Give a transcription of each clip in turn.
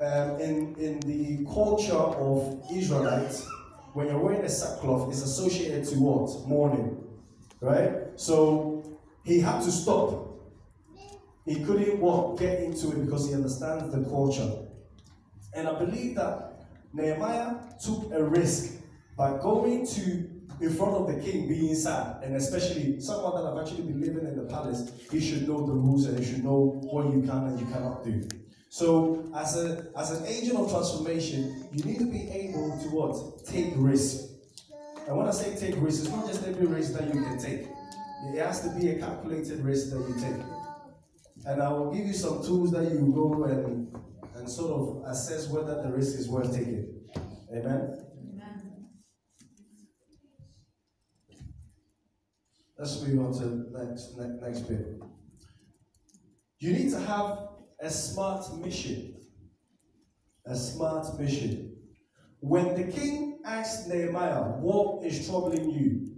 in the culture of Israelites, when you're wearing a sackcloth, it's associated to what? Mourning, right? So he had to stop. He couldn't get into it because he understands the culture. And I believe that Nehemiah took a risk by going to in front of the king being sad, and especially someone that have actually been living in the palace, he should know the rules and he should know what you can and you cannot do. So as an agent of transformation, you need to be able to what? Take risk. And when I say take risk, it's not just every risk that you can take. It has to be a calculated risk that you take. And I will give you some tools that you go and sort of assess whether the risk is worth taking. Amen? Let's move on to the next bit. You need to have a smart mission. A smart mission. When the king asked Nehemiah, what is troubling you?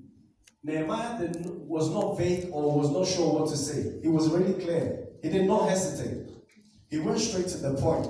Nehemiah was not vague or was not sure what to say. He was really clear. He did not hesitate. He went straight to the point.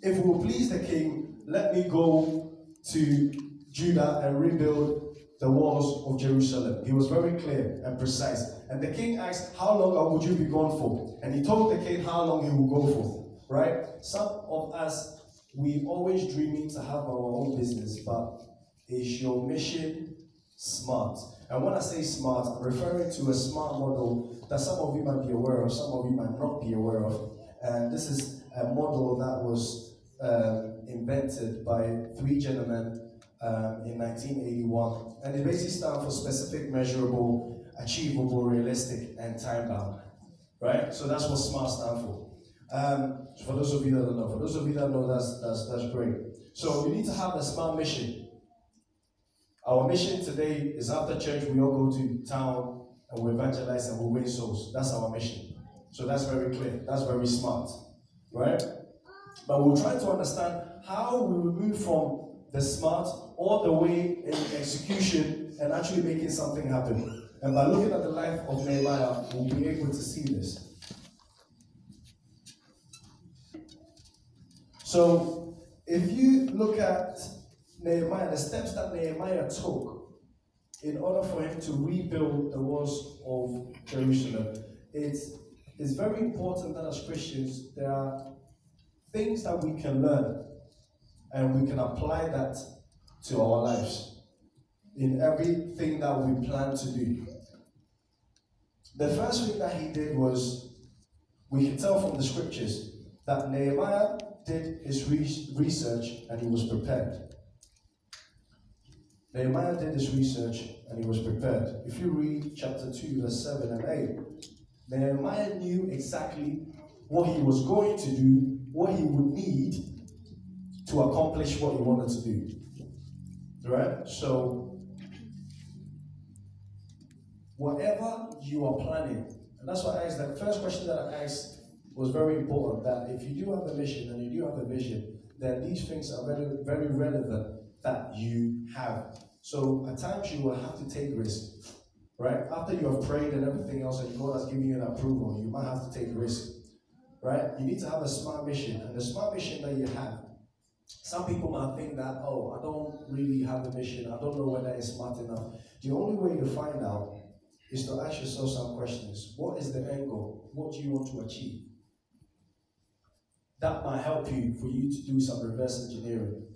If it will please the king, let me go to Judah and rebuild the walls of Jerusalem. He was very clear and precise. And the king asked, how long would you be gone for? And he told the king how long he would go for. Right? Some of us, we always dreaming to have our own business, but is your mission smart? And when I say smart, I'm referring to a smart model that some of you might be aware of, some of you might not be aware of. And this is a model that was invented by 3 gentlemen in 1981. And it basically stands for specific, measurable, achievable, realistic, and time-bound. Right? So that's what SMART stands for. For those of you that don't know, for those of you that know, that's great. So you need to have a SMART mission. Our mission today is after church, we all go to town and we evangelize and we win souls. That's our mission. So that's very clear. That's very smart. Right? But we'll try to understand how we move from the smart all the way in execution and actually making something happen. And by looking at the life of Nehemiah, we'll be able to see this. So, if you look at Nehemiah, the steps that Nehemiah took in order for him to rebuild the walls of Jerusalem, it's very important that as Christians, there are things that we can learn and we can apply that to our lives in everything that we plan to do. The first thing that he did was, we can tell from the scriptures that Nehemiah did his research and he was prepared. Nehemiah did his research and he was prepared. If you read chapter 2, verse 7 and 8, Nehemiah knew exactly what he was going to do, what he would need to accomplish what he wanted to do. Right? So, whatever you are planning, and that's why I asked, that first question that I asked was very important, that if you do have a mission and you do have a vision, then these things are very, very relevant that you have. So, at times you will have to take risks. Right? After you have prayed and everything else and God has given you an approval, you might have to take risk. Right? You need to have a smart mission. And the smart mission that you have, some people might think that, oh, I don't really have a mission. I don't know whether it's smart enough. The only way to find out is to ask yourself some questions. What is the end goal? What do you want to achieve? That might help you for you to do some reverse engineering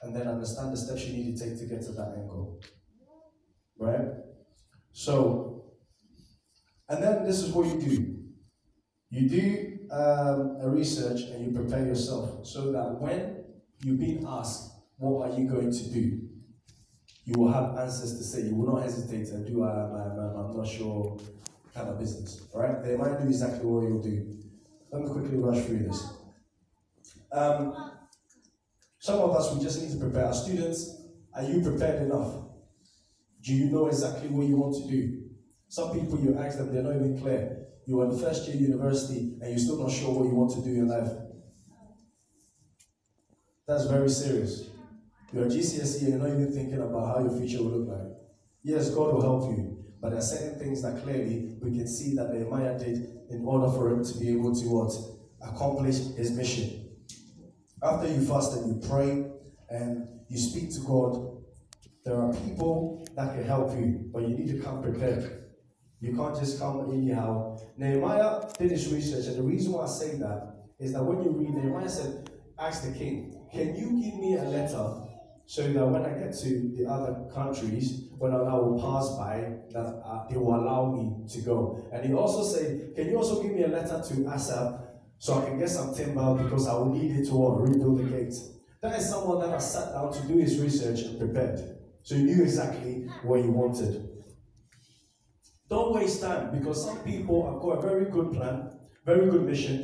and then understand the steps you need to take to get to that end goal. Right? So, and then this is what you do. You do a research and you prepare yourself so that when you're being asked, what are you going to do? You will have answers to say. You will not hesitate and do, I'm not sure, kind of business. Right? They might do exactly what you'll do. Let me quickly rush through this. Some of us, we just need to prepare. Our students, are you prepared enough? Do you know exactly what you want to do? Some people, you ask them, they're not even clear. You're in first year university and you're still not sure what you want to do in life. That's very serious. You're a GCSE and you're not even thinking about how your future will look like. Yes, God will help you, but there are certain things that clearly we can see that Nehemiah did in order for him to be able to accomplish his mission. After you fast and you pray and you speak to God, there are people that can help you, but you need to come prepared. You can't just come anyhow. Nehemiah did his research, and the reason why I say that is that when you read, Nehemiah said, ask the king, can you give me a letter so that when I get to the other countries, when I will pass by, that they will allow me to go? And he also said, can you also give me a letter to Asaph so I can get some timber because I will need it to rebuild the gates? That is someone that has sat down to do his research and prepared. So he knew exactly what he wanted. Don't waste time, because some people have got a very good plan, very good mission,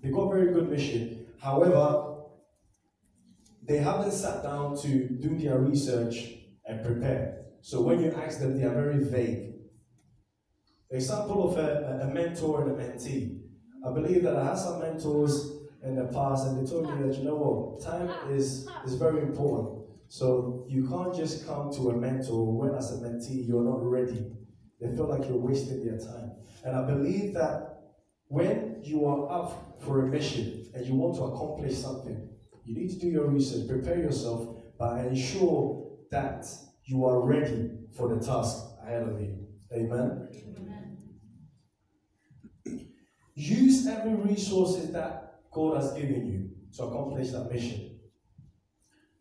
They've got a very good mission. However, they haven't sat down to do their research and prepare. So when you ask them, they are very vague. Example of a mentor and a mentee. I believe that I had some mentors in the past, and they told me that, you know what, time is very important. So you can't just come to a mentor when as a mentee you're not ready. They feel like you're wasting their time. And I believe that when you are up for a mission and you want to accomplish something, you need to do your research, prepare yourself, but ensure that you are ready for the task ahead of you. Amen? Amen. Use every resource that God has given you to accomplish that mission.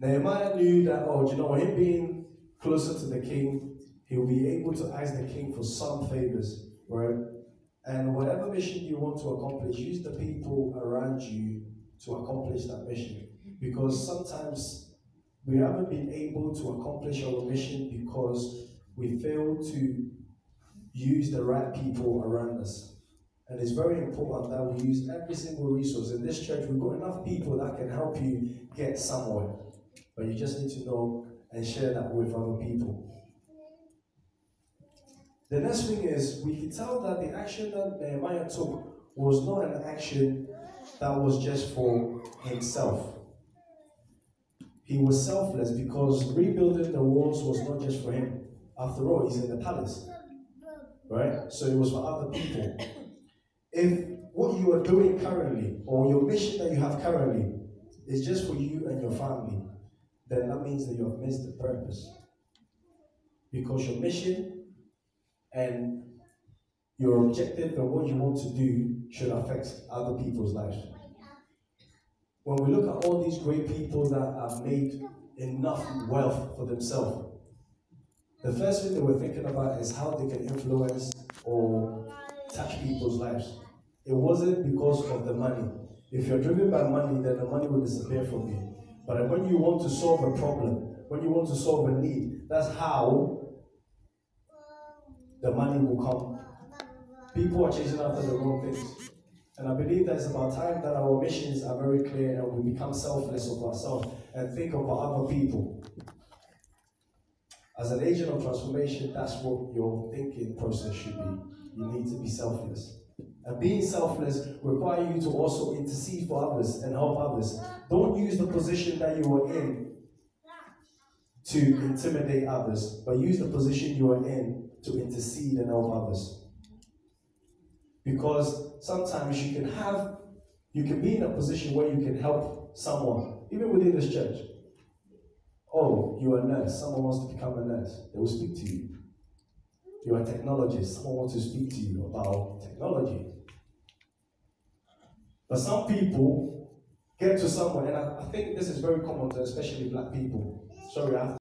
Nehemiah knew that, him being closer to the king, he will be able to ask the king for some favors, right? And whatever mission you want to accomplish, use the people around you to accomplish that mission. Because sometimes we haven't been able to accomplish our mission because we fail to use the right people around us. And it's very important that we use every single resource. In this church, we've got enough people that can help you get somewhere. But you just need to know and share that with other people. The next thing is, we can tell that the action that Nehemiah took was not an action that was just for himself. He was selfless, because rebuilding the walls was not just for him. After all, he's in the palace, right? So it was for other people. If what you are doing currently, or your mission that you have currently, is just for you and your family, then that means that you have missed the purpose. Because your mission and your objective and what you want to do should affect other people's lives. When we look at all these great people that have made enough wealth for themselves, the first thing they were thinking about is how they can influence or touch people's lives. It wasn't because of the money. If you're driven by money, then the money will disappear from you. But when you want to solve a problem, when you want to solve a need, that's how the money will come. People are chasing after the wrong things. And I believe that it's about time that our missions are very clear and we become selfless of ourselves and think about other people. As an agent of transformation, that's what your thinking process should be. You need to be selfless. And being selfless requires you to also intercede for others and help others. Don't use the position that you are in to intimidate others, but use the position you are in to intercede and help others. Because sometimes you can be in a position where you can help someone, even within this church. Oh, you're a nurse, someone wants to become a nurse, they will speak to you. You're a technologist, someone wants to speak to you about technology. But some people get to someone, and I think this is very common to especially black people. Sorry,